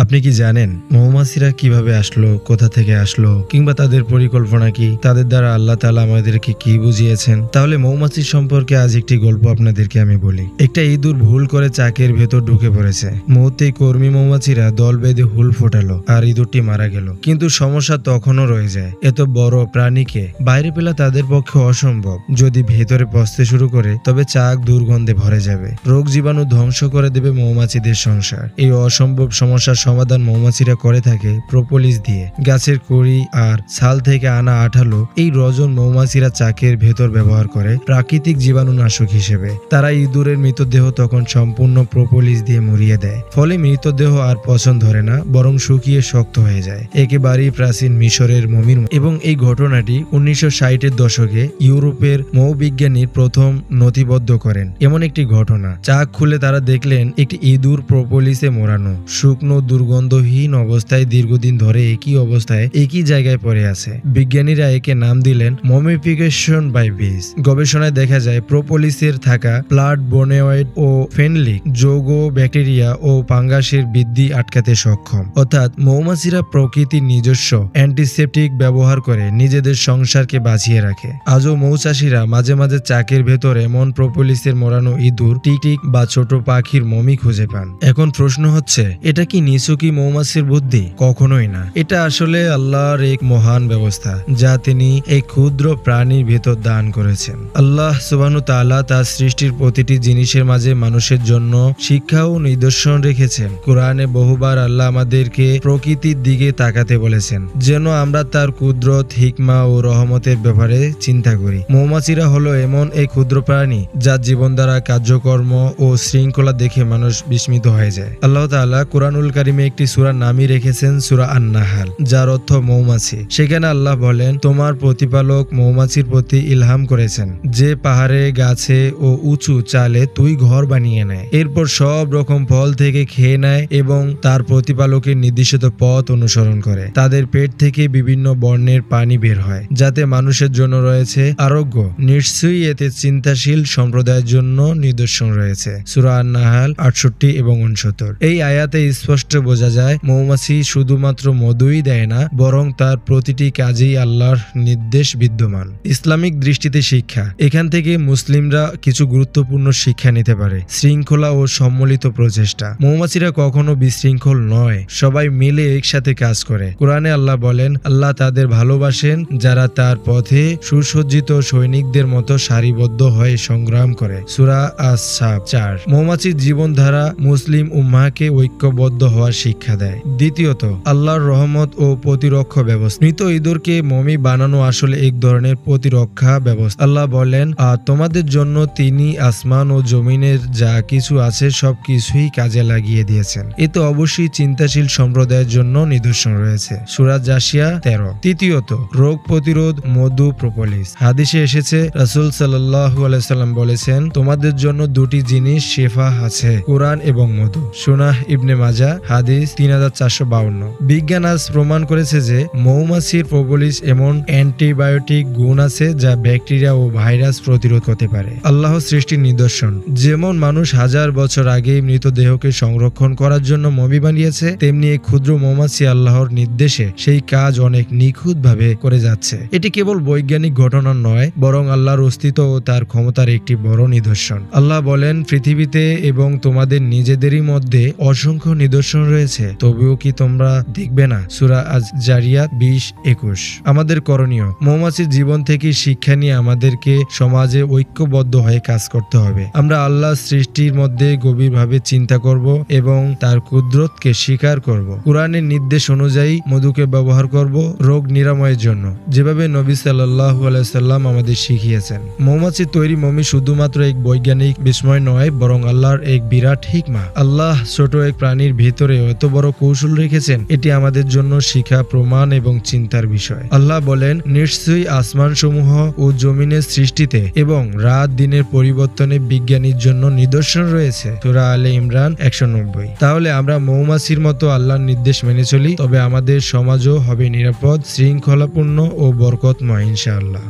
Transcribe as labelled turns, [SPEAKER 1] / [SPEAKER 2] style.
[SPEAKER 1] আপনি কি জানেন মৌমাছিরা কিভাবে আসলো, কোথা থেকে আসলো, কিংবা তাদের পরিকল্পনা কি, তাদের দ্বারা আল্লাহ তাআলা আমাদেরকে কি বুঝিয়েছেন? তাহলে মৌমাছির সম্পর্কে আজ একটি গল্প আপনাদেরকে আমি বলি। একটা ইঁদুর ভুল করে চাকের ভেতর ঢুকে পড়েছে। মুহূর্তেই কর্মী মৌমাছিরা দল বেঁধে হুল ফোটালো আর ইঁদুরটি মারা গেল। কিন্তু সমস্যা তখনও রয়ে যায়, এত বড় প্রাণীকে বাইরে পেলা তাদের পক্ষে অসম্ভব। যদি ভেতরে পচতে শুরু করে তবে চাক দুর্গন্ধে ভরে যাবে, রোগ জীবাণু ধ্বংস করে দেবে মৌমাছিদের সংসার। এই অসম্ভব সমস্যার সমাধান মৌমাছিরা করে থাকে প্রোপোলিস দিয়ে। গাছের কড়ি আর ছাল থেকে আনা আঠালো এই রজন মৌমাছিরা চাকের ভেতর ব্যবহার করে প্রাকৃতিক জীবাণুনাশক হিসেবে। তারা ইঁদুরের মৃতদেহ তখন সম্পূর্ণ প্রোপোলিস দিয়ে মুড়িয়ে দেয়। ফলে মৃতদেহ আর পচন ধরে না, বরং শুকিয়ে শক্ত হয়ে যায়, একেবারেই প্রাচীন মিশরের মমির। এবং এই ঘটনাটি 1960-এর দশকে ইউরোপের মৌবিজ্ঞানীর প্রথম নথিবদ্ধ করেন। এমন একটি ঘটনা, চাক খুলে তারা দেখলেন একটি ইঁদুর প্রোপোলিসে মোড়ানো, শুকনো দুর্গন্ধহীন অবস্থায় দীর্ঘদিন ধরে একই জায়গায় পড়ে আছে। বিজ্ঞানীরা একে নাম দিলেন মমিফিকেশন বাই বিস। গবেষণায় দেখা যায় প্রোপোলিসের থাকা প্লাডবোনেওয়েড ও ফেনলিক যৌগ ব্যাকটেরিয়া ও ফাঙ্গাসের বৃদ্ধি আটকাতে সক্ষম। অর্থাৎ মৌমাছিরা প্রকৃতির নিজস্ব অ্যান্টিসেপটিক ব্যবহার করে নিজেদের সংসারকে বাঁচিয়ে রাখে। আজও মৌচাষীরা মাঝে মাঝে চাকের ভেতর এমন প্রোপোলিসের মোড়ানো ইঁদুর, টিকটিক বা ছোট পাখির মমি খুঁজে পান। এখন প্রশ্ন হচ্ছে, এটা কি নিছকই মৌমাছির বুদ্ধি? কখনোই না। এটা আসলে আল্লাহর এক মহান ব্যবস্থা যা তিনি এই ক্ষুদ্র প্রাণীর ভেতর দান করেছেন। আল্লাহ সুবহানাহু তাআলা তার সৃষ্টির প্রতিটি জিনিসের মাঝে মানুষের জন্য শিক্ষা ও নিদর্শন রেখেছেন। কোরআনে বহুবার আল্লাহ আমাদেরকে প্রকৃতির দিকে তাকাতে বলেছেন, যেন আমরা তার কুদরত, হিকমা ও রহমতের ব্যাপারে চিন্তা করি। মৌমাছিরা হলো এমন এক ক্ষুদ্র প্রাণী যার জীবন দ্বারা কার্যকর্ম ও শৃঙ্খলা দেখে মানুষ বিস্মিত হয়ে যায়। আল্লাহ তাআলা কুরআনুল কারিমে একটি সূরা নামই রেখেছেন সূরা আন-নাহাল, যার অর্থ মৌমাছি। সেখানে আল্লাহ বলেন, তোমার প্রতিপালক মৌমাছির প্রতি ইলহাম করেছেন যে পাহাড়ে, গাছে ও উঁচু চালে তুই ঘর বানিয়ে নেয়, এরপর সব রকম ফল থেকে খেয়ে নেয় এবং তার প্রতিপালকের নির্দেশিত পথ অনুসরণ করে। তাদের পেট থেকে বিভিন্ন বর্ণের পানি বের হয়, যাতে মানুষের জন্য রয়েছে আরোগ্য। নিশ্চয়ই এতে চিন্তাশীল সম্প্রদায়ের জন্য নিদর্শন রয়েছে। সূরা আন-নাহাল 68 এবং 69। এই আয়াতে স্পষ্ট বোঝা যায় মৌমাছি শুধুমাত্র মধুই দেয় না, বরং তার প্রতিটি কাজেই আল্লাহর নির্দেশ বিদ্যমান। ইসলামিক দৃষ্টিতে শিক্ষা। এখান থেকে মুসলিমরা কিছু গুরুত্বপূর্ণ শিক্ষা নিতে পারে। শৃঙ্খলা ও সম্মিলিত প্রচেষ্টা। মৌমাছিরা কখনো বিশৃঙ্খল নয়, সবাই মিলে একসাথে কাজ করে। কোরআনে আল্লাহ বলেন, আল্লাহ তাদের ভালোবাসেন যারা তার পথে সুসজ্জিত সৈনিকদের মতো সারিবদ্ধ হয়ে সংগ্রাম করে। সূরা আস-সাফ 4। মৌমাছির জীবনধারা মুসলিম উম্মাহকে ঐক্যবদ্ধ হওয়ার শিক্ষা দেয়। দ্বিতীয়ত, আল্লাহর রহমত ও প্রতিরক্ষা ব্যবস্থা। মৃত ইঁদুরকে মমি বানানো আসলে এক ধরনের প্রতিরক্ষা ব্যবস্থা। আল্লাহ বলেন, আর তোমাদের জন্য তিনি আসমান ও জমিনের যা কিছু আছে সবকিছুই কাজে লাগিয়ে দিয়েছেন। এতে অবশ্যই চিন্তাশীল সম্প্রদায়ের জন্য নিদর্শন রয়েছে। সূরা জাসিয়া 13। তৃতীয়ত, রোগ প্রতিরোধ, মধু, প্রোপোলিস। হাদিসে এসেছে, রাসূল সাল্লাল্লাহু আলাইহি সাল্লাম বলেছেন, তোমাদের জন্য দুটি জিনিস শেফা আছে, কোরআন এবং মধু। সুনাহ ইবনে মাজাহ হাদিস 3452। বিজ্ঞান আজ প্রমাণ করেছে যে মৌমাছির প্রোপোলিস এমন অ্যান্টিবায়োটিক গুণ আছে যা ব্যাকটেরিয়া ও ভাইরাস প্রতিরোধ করতে পারে। আল্লাহর সৃষ্টির নিদর্শন। যেমন মানুষ হাজার বছর আগে মৃতদেহকে সংরক্ষণ করার জন্য মমি বানিয়েছে, তেমনি এই ক্ষুদ্র মৌমাছি আল্লাহর নির্দেশে সেই কাজ অনেক নিখুঁত ভাবে করে যাচ্ছে। এটি কেবল বৈজ্ঞানিক ঘটনা নয়, বরং আল্লাহর অস্তিত্ব ও তার ক্ষমতার একটি বড় নিদর্শন। আল্লাহ বলেন, পৃথিবীতে এবং তোমাদের নিজেদেরই মধ্যে অসংখ্য নিদর্শন রয়েছে, তবুও কি তোমরা দেখবে না? সূরা আজ-জারিয়াত 20-21। আমাদের করণীয়। মৌমাছির জীবন থেকে শিক্ষা নিয়ে আমাদেরকে সমাজে ঐক্যবদ্ধ হয়ে কাজ করতে হবে। আমরা আল্লাহর সৃষ্টির মধ্যে গভীরভাবে চিন্তা করব এবং তার কুদরতকে স্বীকার করব। কোরআনের নির্দেশ অনুযায়ী মধুকে ব্যবহার করব রোগ নিরাময়ের জন্য, যেভাবে নবী সাল্লাল্লাহু আলাইহি সাল্লাম আমাদের শিখিয়েছেন। মৌমাছির তৈরি মমি শুধুমাত্র এক বৈজ্ঞানিক বিস্ময় নয়, বরং আল্লাহর এক বিরাট হিকমা। আল্লাহ ছোট এক প্রাণীর ভিতরে এত বড় কৌশল রেখেছেন, এটি আমাদের জন্য শিক্ষা, প্রমাণ এবং চিন্তার বিষয়। আল্লাহ বলেন, নিশ্চয়ই আসমান সমূহ ও জমিনের সৃষ্টিতে এবং রাত দিনের পরিবর্তনে বিজ্ঞানীর জন্য নিদর্শন রয়েছে। সূরা আলে ইমরান 190। তাহলে আমরা মৌমাছির মতো আল্লাহর নির্দেশ মেনে চলি, তবে আমাদের সমাজও হবে নিরাপদ, শৃঙ্খলাপূর্ণ ও বরকতময় ইনশাআল্লাহ।